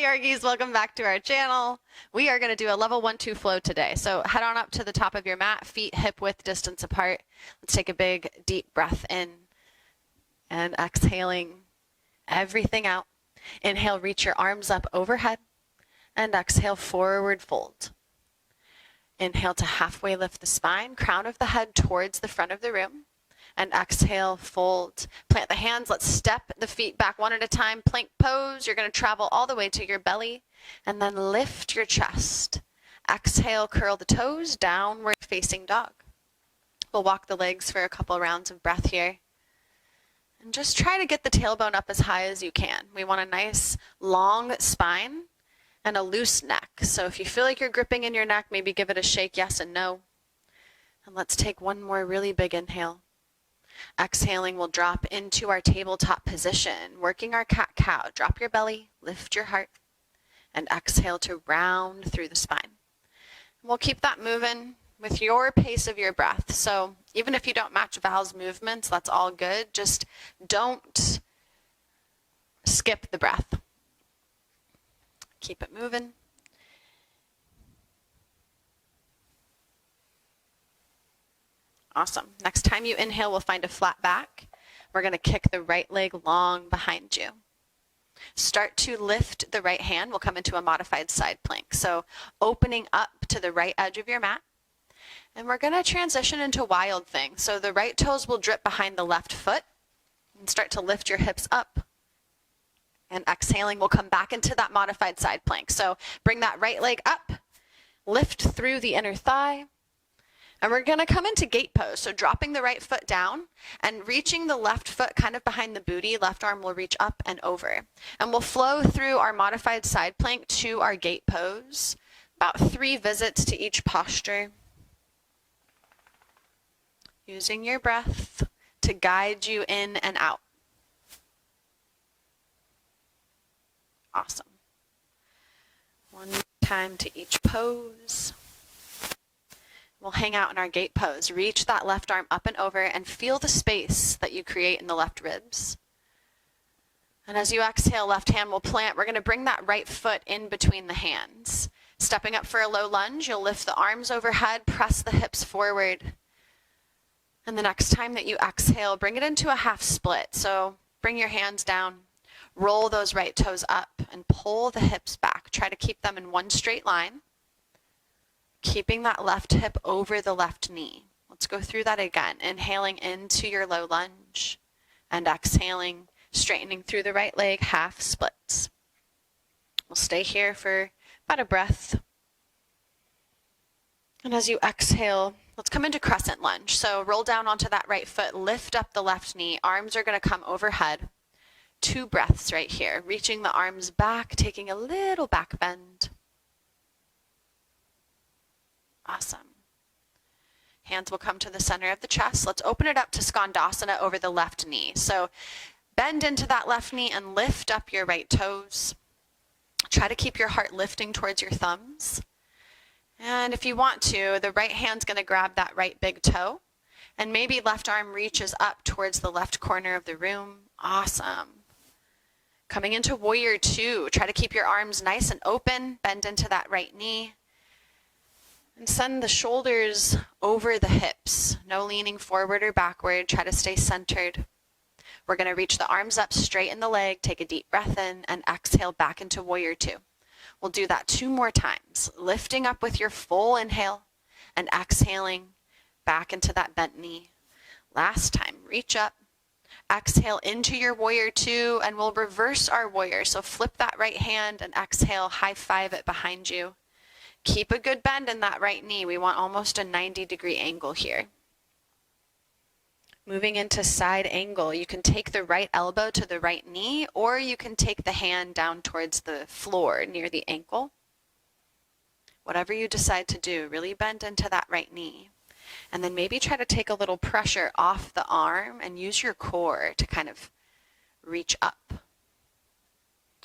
Yorgies, welcome back to our channel. We are going to do a level 1-2 flow today. So head on up to the top of your mat, feet hip width distance apart. Let's take a big deep breath in and exhaling everything out. Inhale, reach your arms up overhead and exhale, forward fold. Inhale to halfway lift the spine, crown of the head towards the front of the room. And exhale, fold. Plant the hands. Let's step the feet back one at a time. Plank pose. You're going to travel all the way to your belly and then lift your chest. Exhale, curl the toes, downward facing dog. We'll walk the legs for a couple rounds of breath here. And just try to get the tailbone up as high as you can. We want a nice long spine and a loose neck. So if you feel like you're gripping in your neck, maybe give it a shake, yes and no. And let's take one more really big inhale. Exhaling, we'll drop into our tabletop position, working our cat-cow. Drop your belly, lift your heart, and exhale to round through the spine. We'll keep that moving with your pace of your breath. So even if you don't match Val's movements, that's all good. Just don't skip the breath. Keep it moving. Awesome. Next time you inhale, we'll find a flat back. We're going to kick the right leg long behind you. Start to lift the right hand. We'll come into a modified side plank. So opening up to the right edge of your mat. And we're going to transition into wild thing. So the right toes will drip behind the left foot and start to lift your hips up. And exhaling, we'll come back into that modified side plank. So bring that right leg up, lift through the inner thigh. And we're going to come into gate pose, so dropping the right foot down and reaching the left foot kind of behind the booty. Left arm will reach up and over. And we'll flow through our modified side plank to our gate pose, about 3 visits to each posture. Using your breath to guide you in and out. Awesome. One time to each pose. We'll hang out in our gate pose. Reach that left arm up and over and feel the space that you create in the left ribs. And as you exhale, left hand will plant. We're going to bring that right foot in between the hands. Stepping up for a low lunge, you'll lift the arms overhead, press the hips forward. And the next time that you exhale, bring it into a half split. So bring your hands down, roll those right toes up, and pull the hips back. Try to keep them in one straight line. Keeping that left hip over the left knee. Let's go through that again. Inhaling into your low lunge and exhaling, straightening through the right leg, half splits. We'll stay here for about a breath. And as you exhale, let's come into crescent lunge. So roll down onto that right foot, lift up the left knee. Arms are going to come overhead. 2 breaths right here. Reaching the arms back, taking a little back bend. Awesome. Hands will come to the center of the chest. Let's open it up to Skandasana over the left knee. So bend into that left knee and lift up your right toes. Try to keep your heart lifting towards your thumbs. And if you want to, the right hand's going to grab that right big toe. And maybe left arm reaches up towards the left corner of the room. Awesome. Coming into Warrior 2. Try to keep your arms nice and open. Bend into that right knee. And send the shoulders over the hips. No leaning forward or backward. Try to stay centered. We're going to reach the arms up, straighten the leg, take a deep breath in, and exhale back into Warrior 2. We'll do that 2 more times. Lifting up with your full inhale and exhaling back into that bent knee. Last time, reach up. Exhale into your Warrior 2, and we'll reverse our Warrior. So flip that right hand and exhale, high five it behind you. Keep a good bend in that right knee. We want almost a 90-degree angle here. Moving into side angle, you can take the right elbow to the right knee, or you can take the hand down towards the floor near the ankle. Whatever you decide to do, really bend into that right knee. And then maybe try to take a little pressure off the arm and use your core to kind of reach up.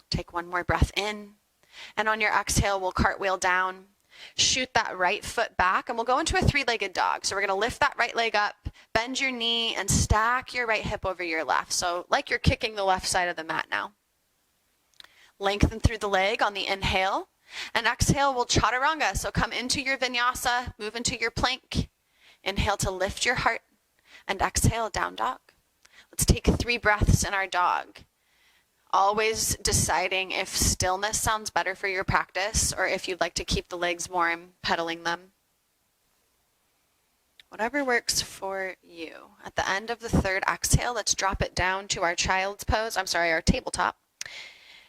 Take one more breath in. And on your exhale, we'll cartwheel down, shoot that right foot back, and we'll go into a 3-legged dog. So we're going to lift that right leg up, bend your knee, and stack your right hip over your left. So like you're kicking the left side of the mat now. Lengthen through the leg on the inhale. And exhale, we'll chaturanga. So come into your vinyasa, move into your plank. Inhale to lift your heart. And exhale, down dog. Let's take 3 breaths in our dog. Always deciding if stillness sounds better for your practice or if you'd like to keep the legs warm, pedaling them. Whatever works for you. At the end of the 3rd exhale, let's drop it down to our child's pose. Our tabletop.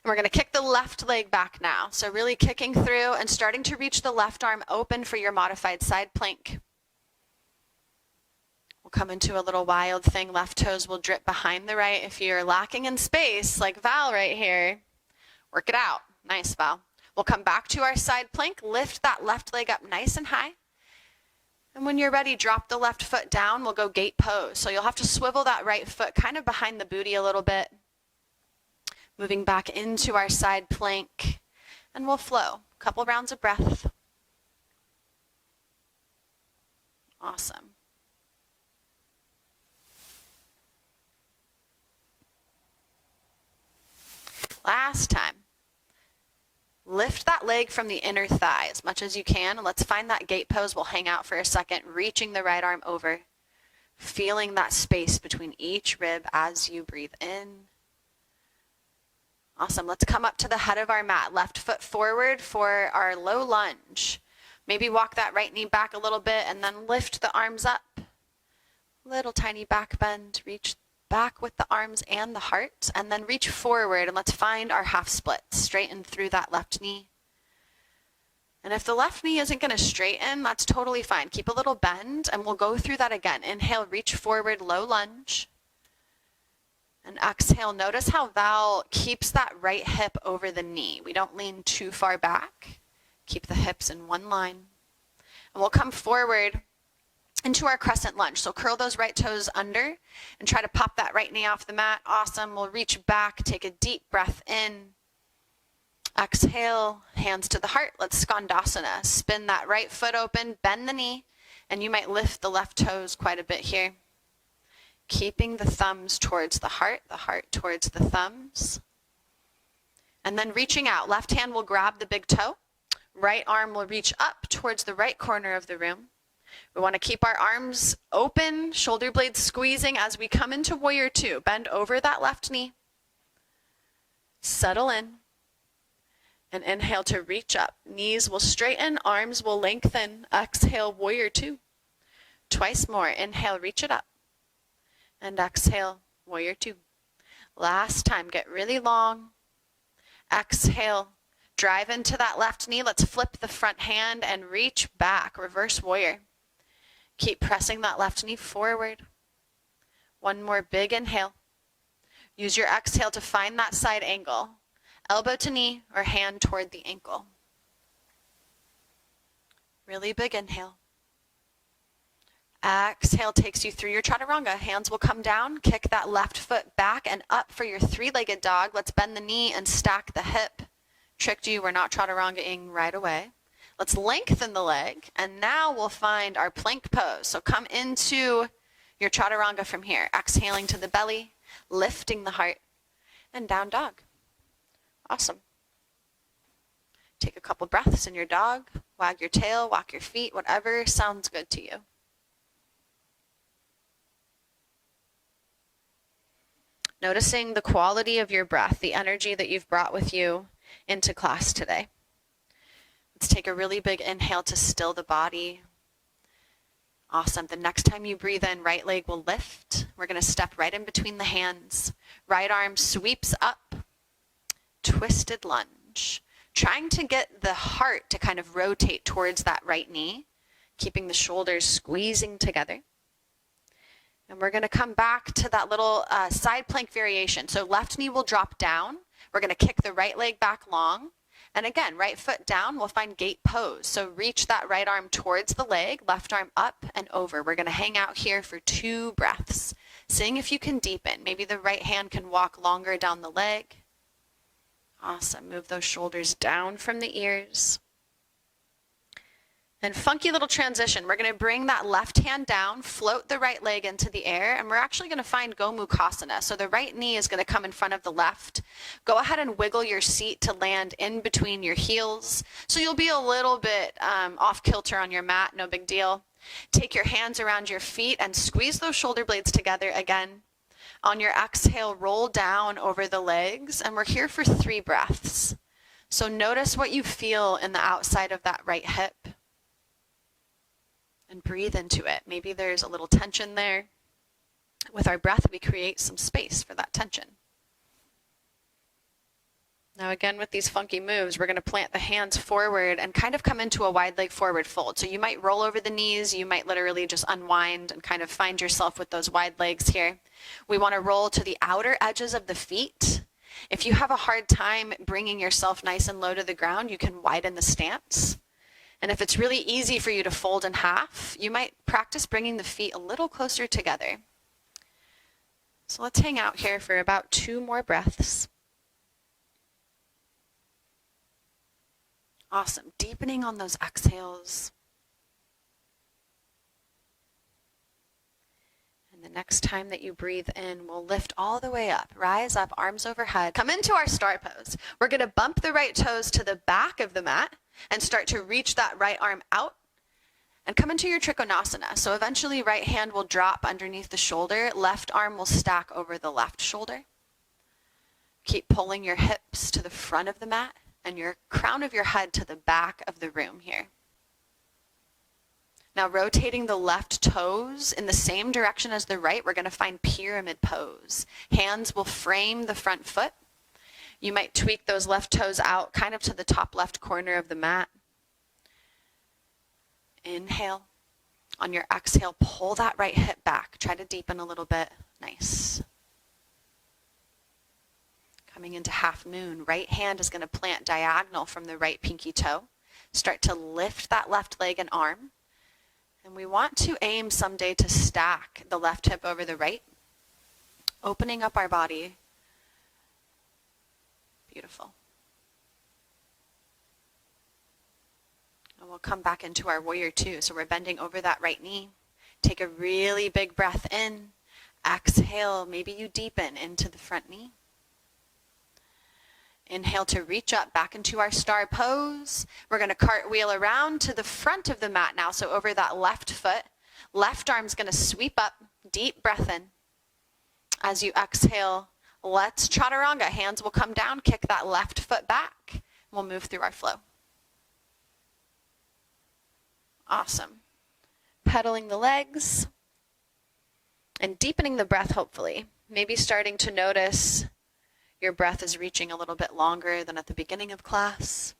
And we're going to kick the left leg back now. So really kicking through and starting to reach the left arm open for your modified side plank. We'll come into a little wild thing. Left toes will drip behind the right. If you're lacking in space, like Val right here, work it out. Nice, Val. We'll come back to our side plank. Lift that left leg up nice and high. And when you're ready, drop the left foot down. We'll go gate pose. So you'll have to swivel that right foot kind of behind the booty a little bit. Moving back into our side plank. And we'll flow. A couple rounds of breath. Awesome. Last time. Lift that leg from the inner thigh as much as you can. And let's find that gate pose. We'll hang out for a second, reaching the right arm over. Feeling that space between each rib as you breathe in. Awesome. Let's come up to the head of our mat. Left foot forward for our low lunge. Maybe walk that right knee back a little bit and then lift the arms up. Little tiny back bend. Reach back with the arms and the heart, and then reach forward and let's find our half split. Straighten through that left knee. And if the left knee isn't going to straighten, that's totally fine. Keep a little bend and we'll go through that again. Inhale, reach forward, low lunge. And exhale, notice how Val keeps that right hip over the knee. We don't lean too far back. Keep the hips in one line. And we'll come forward into our crescent lunge. So curl those right toes under and try to pop that right knee off the mat. Awesome. We'll reach back, take a deep breath in. Exhale, hands to the heart. Let's skandasana. Spin that right foot open, bend the knee, and you might lift the left toes quite a bit here. Keeping the thumbs towards the heart towards the thumbs. And then reaching out. Left hand will grab the big toe. Right arm will reach up towards the right corner of the room. We want to keep our arms open, shoulder blades squeezing as we come into warrior 2. Bend over that left knee. Settle in. And inhale to reach up. Knees will straighten, arms will lengthen. Exhale, warrior 2. Twice more. Inhale, reach it up. And exhale, warrior 2. Last time, get really long. Exhale, drive into that left knee. Let's flip the front hand and reach back, reverse warrior. Keep pressing that left knee forward. One more big inhale. Use your exhale to find that side angle. Elbow to knee or hand toward the ankle. Really big inhale. Exhale takes you through your chaturanga. Hands will come down. Kick that left foot back and up for your 3-legged dog. Let's bend the knee and stack the hip. Tricked you, we're not chaturangaing right away. Let's lengthen the leg, and now we'll find our plank pose. So come into your chaturanga from here. Exhaling to the belly, lifting the heart, and down dog. Awesome. Take a couple breaths in your dog. Wag your tail, walk your feet, whatever sounds good to you. Noticing the quality of your breath, the energy that you've brought with you into class today. Let's take a really big inhale to still the body. Awesome. The next time you breathe in, right leg will lift. We're going to step right in between the hands. Right arm sweeps up. Twisted lunge. Trying to get the heart to kind of rotate towards that right knee, keeping the shoulders squeezing together. And we're going to come back to that little side plank variation. So left knee will drop down. We're going to kick the right leg back long. And again, right foot down, we'll find gate pose. So reach that right arm towards the leg, left arm up and over. We're going to hang out here for 2 breaths. Seeing if you can deepen. Maybe the right hand can walk longer down the leg. Awesome. Move those shoulders down from the ears. And funky little transition. We're going to bring that left hand down, float the right leg into the air, and we're actually going to find Gomukhasana. So the right knee is going to come in front of the left. Go ahead and wiggle your seat to land in between your heels. So you'll be a little bit off kilter on your mat, no big deal. Take your hands around your feet and squeeze those shoulder blades together again. On your exhale, roll down over the legs, and we're here for 3 breaths. So notice what you feel in the outside of that right hip. And breathe into it. Maybe there's a little tension there. With our breath, we create some space for that tension. Now again, with these funky moves, we're going to plant the hands forward and kind of come into a wide leg forward fold. So you might roll over the knees, you might literally just unwind and kind of find yourself with those wide legs here. We want to roll to the outer edges of the feet. If you have a hard time bringing yourself nice and low to the ground, you can widen the stance. And if it's really easy for you to fold in half, you might practice bringing the feet a little closer together. So let's hang out here for about 2 more breaths. Awesome. Deepening on those exhales. And the next time that you breathe in, we'll lift all the way up. Rise up, arms overhead. Come into our star pose. We're going to bump the right toes to the back of the mat and start to reach that right arm out and come into your Trikonasana. So eventually right hand will drop underneath the shoulder, left arm will stack over the left shoulder. Keep pulling your hips to the front of the mat and your crown of your head to the back of the room here. Now rotating the left toes in the same direction as the right, we're going to find pyramid pose. Hands will frame the front foot. You might tweak those left toes out kind of to the top left corner of the mat. Inhale. On your exhale, pull that right hip back. Try to deepen a little bit. Nice. Coming into half moon, right hand is going to plant diagonal from the right pinky toe. Start to lift that left leg and arm. And we want to aim someday to stack the left hip over the right, opening up our body. Beautiful. And we'll come back into our warrior 2. So we're bending over that right knee. Take a really big breath in. Exhale. Maybe you deepen into the front knee. Inhale to reach up back into our star pose. We're going to cartwheel around to the front of the mat now. So over that left foot. Left arm's going to sweep up. Deep breath in. As you exhale, let's chaturanga. Hands will come down, kick that left foot back. We'll move through our flow. Awesome. Pedaling the legs and deepening the breath, hopefully. Maybe starting to notice your breath is reaching a little bit longer than at the beginning of class.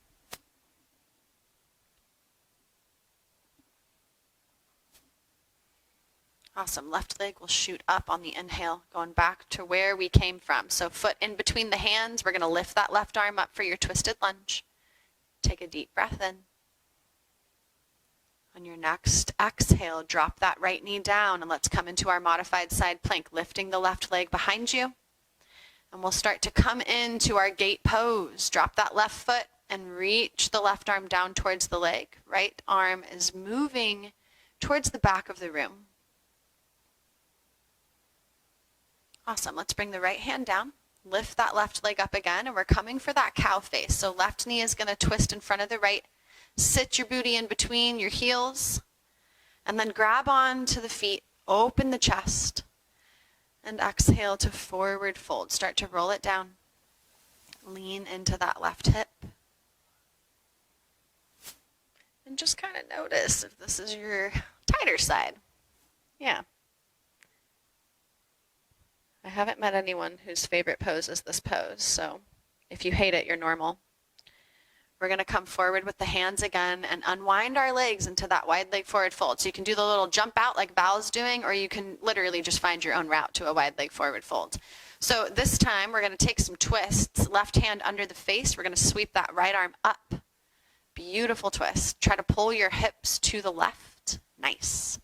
Awesome. Left leg will shoot up on the inhale, going back to where we came from. So foot in between the hands. We're going to lift that left arm up for your twisted lunge. Take a deep breath in. On your next exhale, drop that right knee down and let's come into our modified side plank, lifting the left leg behind you. And we'll start to come into our gate pose. Drop that left foot and reach the left arm down towards the leg. Right arm is moving towards the back of the room. Awesome. Let's bring the right hand down. Lift that left leg up again, and we're coming for that cow face. So left knee is going to twist in front of the right. Sit your booty in between your heels, and then grab on to the feet. Open the chest, and exhale to forward fold. Start to roll it down. Lean into that left hip. And just kind of notice if this is your tighter side. Yeah. I haven't met anyone whose favorite pose is this pose, so if you hate it, you're normal. We're going to come forward with the hands again and unwind our legs into that wide leg forward fold. So you can do the little jump out like Val's doing, or you can literally just find your own route to a wide leg forward fold. So this time we're going to take some twists. Left hand under the face. We're going to sweep that right arm up. Beautiful twist. Try to pull your hips to the left. Nice.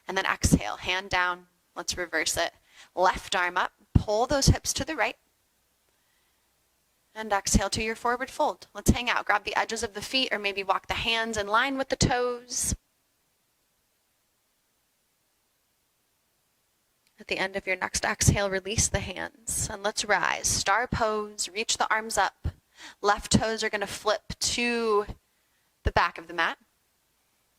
And then exhale, hand down. Let's reverse it. Left arm up, pull those hips to the right. And exhale to your forward fold. Let's hang out. Grab the edges of the feet or maybe walk the hands in line with the toes. At the end of your next exhale, release the hands and let's rise. Star pose, reach the arms up. Left toes are going to flip to the back of the mat.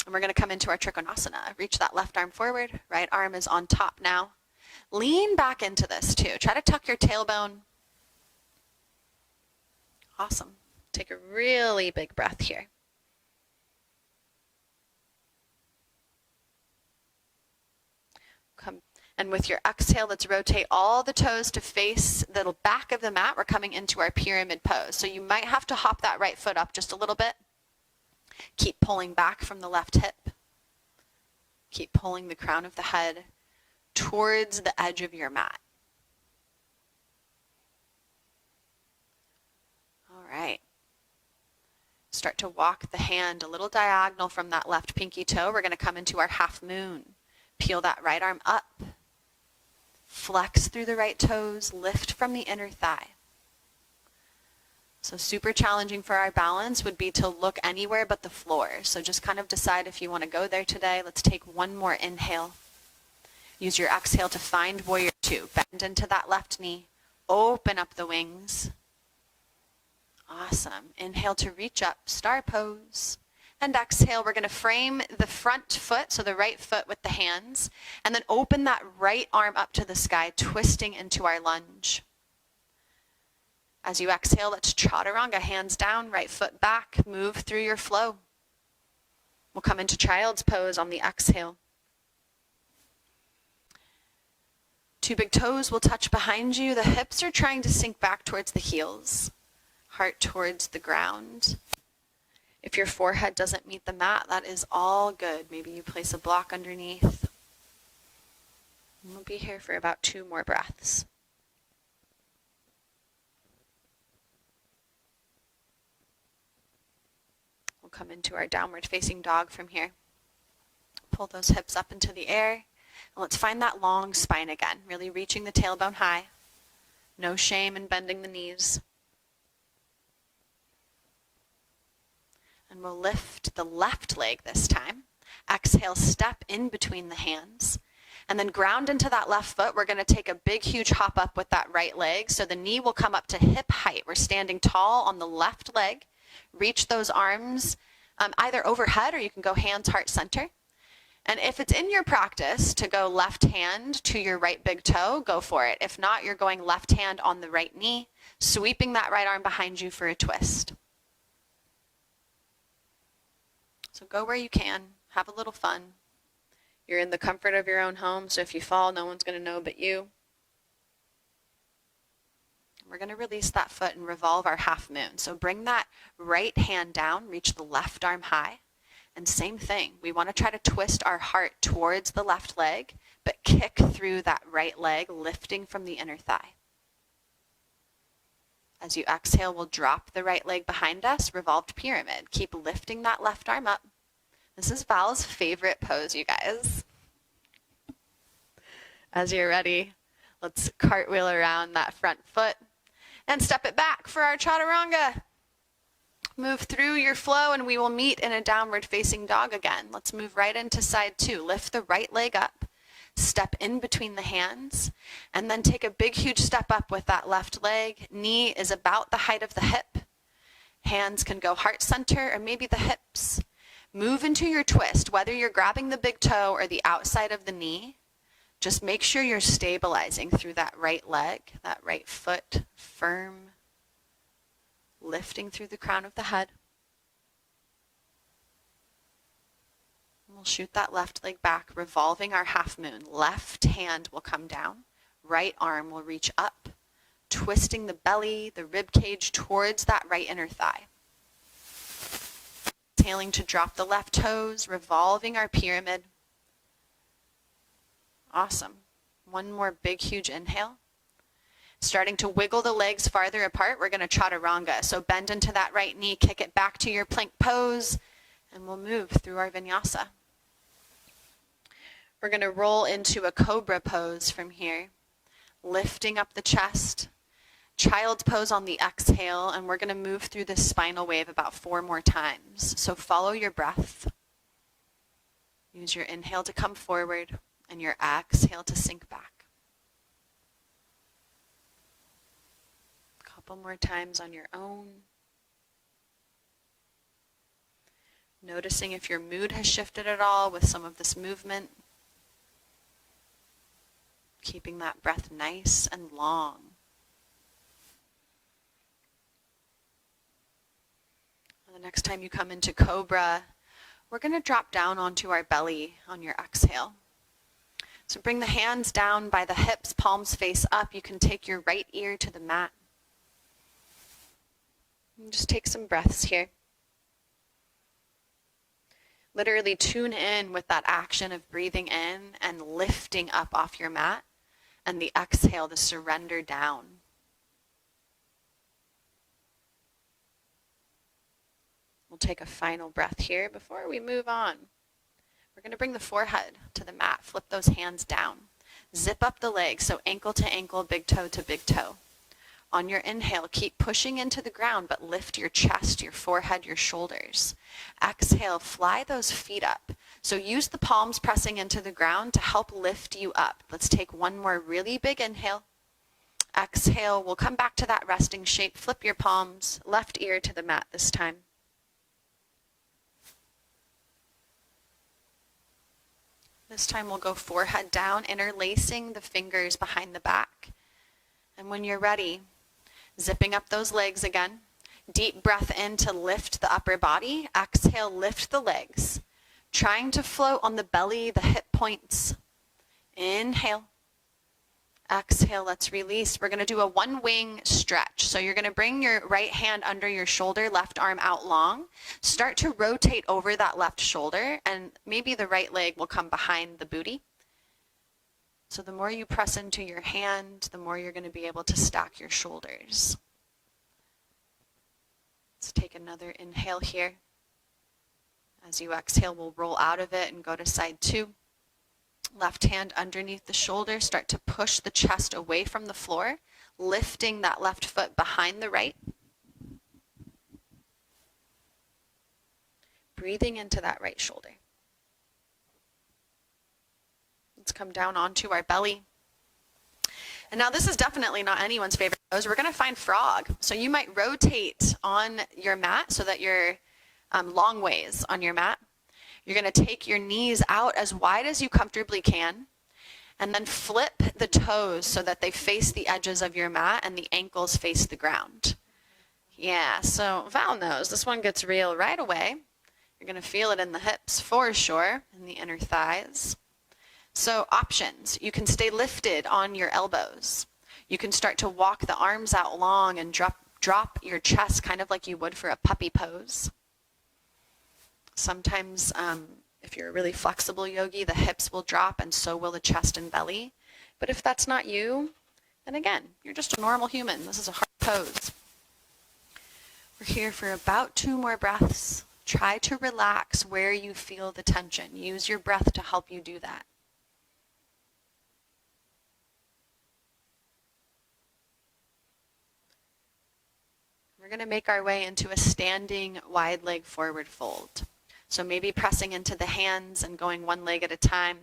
And we're going to come into our Trikonasana. Reach that left arm forward, right arm is on top now. Lean back into this too. Try to tuck your tailbone. Awesome. Take a really big breath here. Come. And with your exhale, let's rotate all the toes to face the back of the mat. We're coming into our pyramid pose. So you might have to hop that right foot up just a little bit. Keep pulling back from the left hip. Keep pulling the crown of the head towards the edge of your mat. All right. Start to walk the hand a little diagonal from that left pinky toe. We're going to come into our half moon. Peel that right arm up. Flex through the right toes, lift from the inner thigh. So super challenging for our balance would be to look anywhere but the floor. So just kind of decide if you want to go there today. Let's take one more inhale. Use your exhale to find warrior two. Bend into that left knee. Open up the wings. Awesome. Inhale to reach up, star pose. And exhale, we're going to frame the front foot, so the right foot with the hands, and then open that right arm up to the sky, twisting into our lunge. As you exhale, let's chaturanga, hands down, right foot back, move through your flow. We'll come into child's pose on the exhale. Two big toes will touch behind you. The hips are trying to sink back towards the heels, heart towards the ground. If your forehead doesn't meet the mat, that is all good. Maybe you place a block underneath. We'll be here for about 2 more breaths. We'll come into our downward facing dog from here. Pull those hips up into the air. And let's find that long spine again, really reaching the tailbone high. No shame in bending the knees. And we'll lift the left leg this time. Exhale, step in between the hands. And then ground into that left foot. We're going to take a big, huge hop up with that right leg. So the knee will come up to hip height. We're standing tall on the left leg. Reach those arms either overhead or you can go hands, heart, center. And if it's in your practice to go left hand to your right big toe, go for it. If not, you're going left hand on the right knee, sweeping that right arm behind you for a twist. So go where you can, have a little fun. You're in the comfort of your own home, so if you fall, no one's going to know but you. We're going to release that foot and revolve our half moon. So bring that right hand down, reach the left arm high. And same thing, we want to try to twist our heart towards the left leg, but kick through that right leg, lifting from the inner thigh. As you exhale, we'll drop the right leg behind us, revolved pyramid. Keep lifting that left arm up. This is Val's favorite pose, you guys. As you're ready, let's cartwheel around that front foot and step it back for our chaturanga. Move through your flow and we will meet in a downward facing dog again. Let's move right into side 2. Lift the right leg up, step in between the hands, and then take a big, huge step up with that left leg. Knee is about the height of the hip. Hands can go heart center or maybe the hips. Move into your twist, whether you're grabbing the big toe or the outside of the knee. Just make sure you're stabilizing through that right leg, that right foot, firm, lifting through the crown of the head. We'll shoot that left leg back, revolving our half moon. Left hand will come down, right arm will reach up, twisting the belly, the rib cage towards that right inner thigh. Exhaling to drop the left toes, revolving our pyramid. Awesome. One more big, huge inhale. Starting to wiggle the legs farther apart, we're going to chaturanga. So bend into that right knee, kick it back to your plank pose, and we'll move through our vinyasa. We're going to roll into a cobra pose from here, lifting up the chest, child's pose on the exhale, and we're going to move through this spinal wave about 4 more times. So follow your breath. Use your inhale to come forward and your exhale to sink back. A couple more times on your own. Noticing if your mood has shifted at all with some of this movement. Keeping that breath nice and long. And the next time you come into Cobra, we're going to drop down onto our belly on your exhale. So bring the hands down by the hips, palms face up. You can take your right ear to the mat. And just take some breaths here. Literally tune in with that action of breathing in and lifting up off your mat, and the exhale to surrender down. We'll take a final breath here before we move on. We're going to bring the forehead to the mat. Flip those hands down. Zip up the legs, so ankle to ankle, big toe to big toe. On your inhale, keep pushing into the ground, but lift your chest, your forehead, your shoulders. Exhale, fly those feet up. So use the palms pressing into the ground to help lift you up. Let's take one more really big inhale. Exhale, we'll come back to that resting shape. Flip your palms, left ear to the mat this time. This time we'll go forehead down, interlacing the fingers behind the back. And when you're ready, zipping up those legs again. Deep breath in to lift the upper body. Exhale, lift the legs. Trying to float on the belly, the hip points. Inhale. Exhale, let's release. We're going to do a one wing stretch. So you're going to bring your right hand under your shoulder, left arm out long. Start to rotate over that left shoulder, and maybe the right leg will come behind the booty. So the more you press into your hand, the more you're going to be able to stack your shoulders. Let's take another inhale here. As you exhale, we'll roll out of it and go to side 2. Left hand underneath the shoulder, start to push the chest away from the floor, lifting that left foot behind the right. Breathing into that right shoulder. Let's come down onto our belly. And now this is definitely not anyone's favorite pose. We're going to find frog. So you might rotate on your mat so that you're long ways on your mat. You're going to take your knees out as wide as you comfortably can, and then flip the toes so that they face the edges of your mat and the ankles face the ground. Yeah, so Val knows this one gets real right away. You're going to feel it in the hips for sure, in the inner thighs. So options, you can stay lifted on your elbows. You can start to walk the arms out long and drop your chest kind of like you would for a puppy pose. Sometimes, if you're a really flexible yogi, the hips will drop and so will the chest and belly. But if that's not you, then again, you're just a normal human. This is a hard pose. We're here for about 2 more breaths. Try to relax where you feel the tension. Use your breath to help you do that. We're going to make our way into a standing wide leg forward fold. So maybe pressing into the hands and going one leg at a time.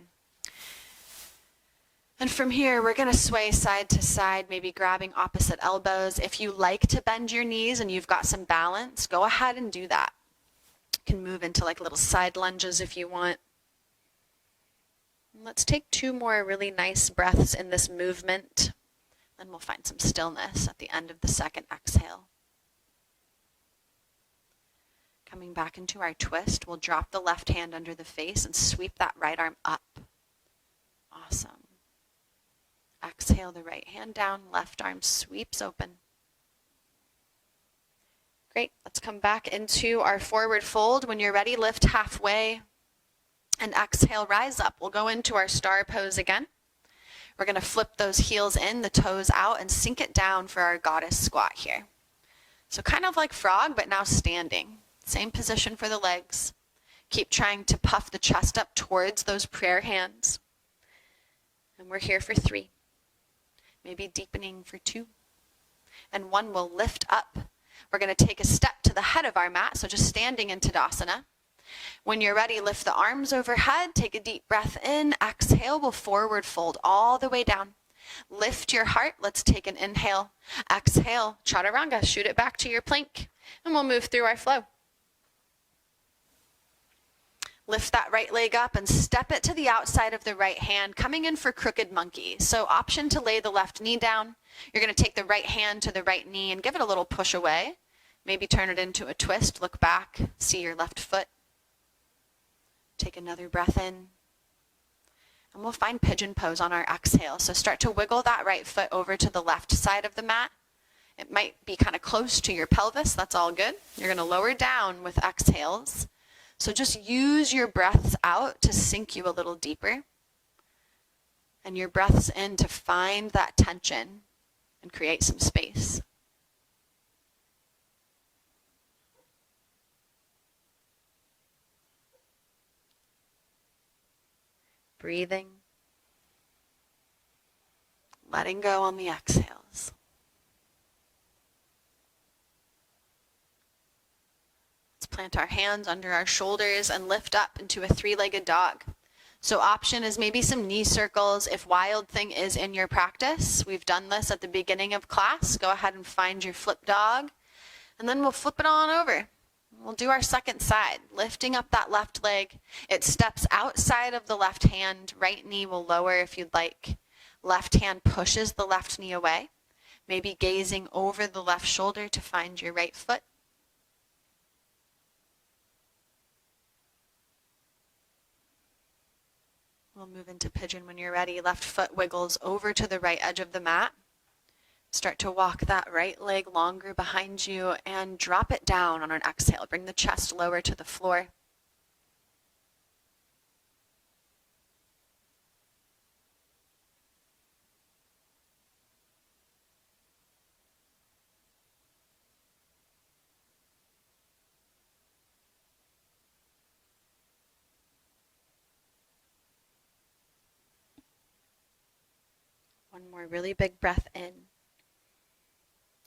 And from here, we're going to sway side to side, maybe grabbing opposite elbows. If you like to bend your knees and you've got some balance, go ahead and do that. You can move into like little side lunges if you want. And let's take 2 more really nice breaths in this movement. Then we'll find some stillness at the end of the second exhale. Coming back into our twist, we'll drop the left hand under the face and sweep that right arm up. Awesome. Exhale the right hand down, left arm sweeps open. Great, let's come back into our forward fold. When you're ready, lift halfway and exhale, rise up. We'll go into our star pose again. We're going to flip those heels in, the toes out, and sink it down for our goddess squat here. So kind of like frog, but now standing. Same position for the legs. Keep trying to puff the chest up towards those prayer hands. And we're here for 3. Maybe deepening for 2. and one will lift up. We're going to take a step to the head of our mat, so just standing in Tadasana. When you're ready, lift the arms overhead, take a deep breath in, exhale, we'll forward fold all the way down. Lift your heart, let's take an inhale, exhale, chaturanga, shoot it back to your plank, and we'll move through our flow. Lift that right leg up and step it to the outside of the right hand, coming in for crooked monkey. So option to lay the left knee down. You're going to take the right hand to the right knee and give it a little push away. Maybe turn it into a twist, look back, see your left foot. Take another breath in. And we'll find pigeon pose on our exhale. So start to wiggle that right foot over to the left side of the mat. It might be kind of close to your pelvis. That's all good. You're going to lower down with exhales. So just use your breaths out to sink you a little deeper. And your breaths in to find that tension and create some space. Breathing. Letting go on the exhales. Let's plant our hands under our shoulders and lift up into a three-legged dog. So option is maybe some knee circles if Wild Thing is in your practice. We've done this at the beginning of class. Go ahead and find your flip dog, and then we'll flip it on over. We'll do our second side, lifting up that left leg. It steps outside of the left hand. Right knee will lower if you'd like. Left hand pushes the left knee away. Maybe gazing over the left shoulder to find your right foot. We'll move into pigeon when you're ready. Left foot wiggles over to the right edge of the mat. Start to walk that right leg longer behind you and drop it down on an exhale. Bring the chest lower to the floor. One more really big breath in.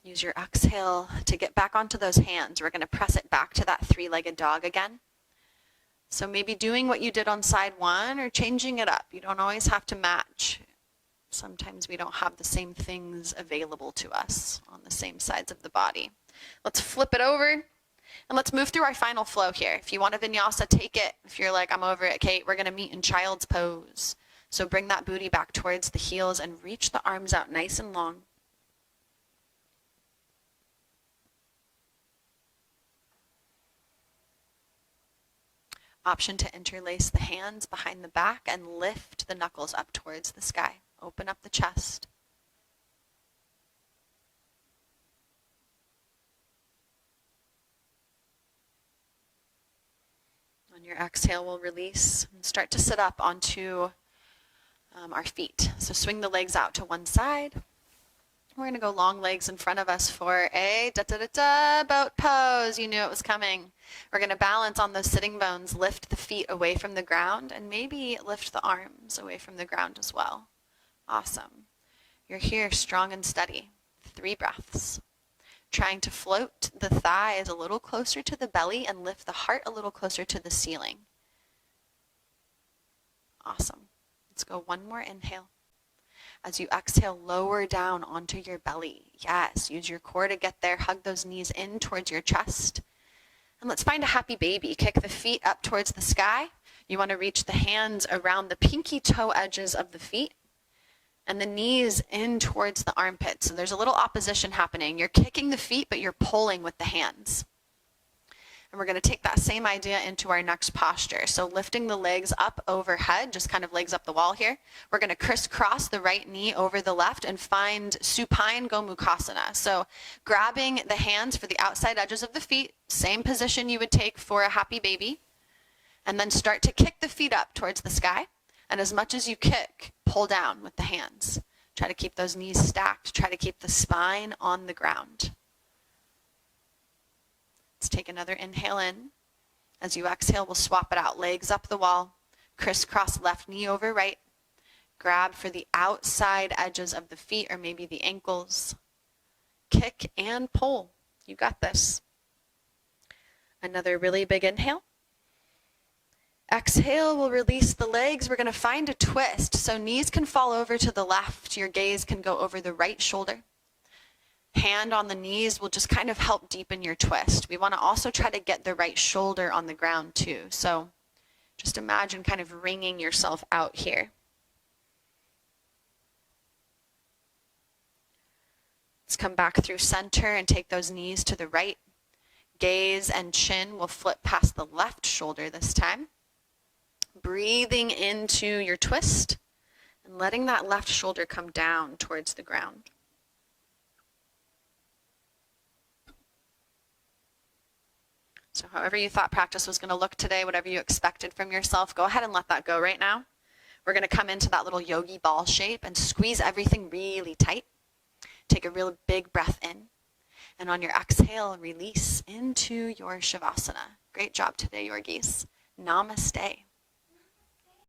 Use your exhale to get back onto those hands. We're going to press it back to that three-legged dog again. So maybe doing what you did on side one or changing it up. You don't always have to match. Sometimes we don't have the same things available to us on the same sides of the body. Let's flip it over and let's move through our final flow here. If you want a vinyasa, take it. If you're like, I'm over it, Kate, we're going to meet in child's pose. So bring that booty back towards the heels and reach the arms out nice and long. Option to interlace the hands behind the back and lift the knuckles up towards the sky. Open up the chest. On your exhale, we'll release and start to sit up onto our feet. So swing the legs out to one side. We're going to go long legs in front of us for a boat pose. You knew it was coming. We're going to balance on those sitting bones, lift the feet away from the ground, and maybe lift the arms away from the ground as well. Awesome. You're here strong and steady. 3 breaths. Trying to float the thighs a little closer to the belly and lift the heart a little closer to the ceiling. Awesome. Let's go one more inhale. As you exhale, lower down onto your belly. Yes, use your core to get there. Hug those knees in towards your chest. And let's find a happy baby. Kick the feet up towards the sky. You want to reach the hands around the pinky toe edges of the feet and the knees in towards the armpits. So there's a little opposition happening. You're kicking the feet, but you're pulling with the hands. And we're going to take that same idea into our next posture. So lifting the legs up overhead, just kind of legs up the wall here. We're going to crisscross the right knee over the left and find supine Gomukhasana. So grabbing the hands for the outside edges of the feet, same position you would take for a happy baby. And then start to kick the feet up towards the sky. And as much as you kick, pull down with the hands. Try to keep those knees stacked. Try to keep the spine on the ground. Let's take another inhale in. As you exhale, we'll swap it out. Legs up the wall. Crisscross left knee over right. Grab for the outside edges of the feet or maybe the ankles. kick and pull. You got this. Another really big inhale. Exhale, we'll release the legs. We're going to find a twist. So knees can fall over to the left. Your gaze can go over the right shoulder. Hand on the knees will just kind of help deepen your twist. We want to also try to get the right shoulder on the ground too. So just imagine kind of wringing yourself out here. Let's come back through center and take those knees to the right. Gaze and chin will flip past the left shoulder this time. Breathing into your twist and letting that left shoulder come down towards the ground. So however you thought practice was going to look today, whatever you expected from yourself, go ahead and let that go right now. We're going to come into that little yogi ball shape and squeeze everything really tight. Take a real big breath in. And on your exhale, release into your Shavasana. Great job today, Yorgis. Namaste.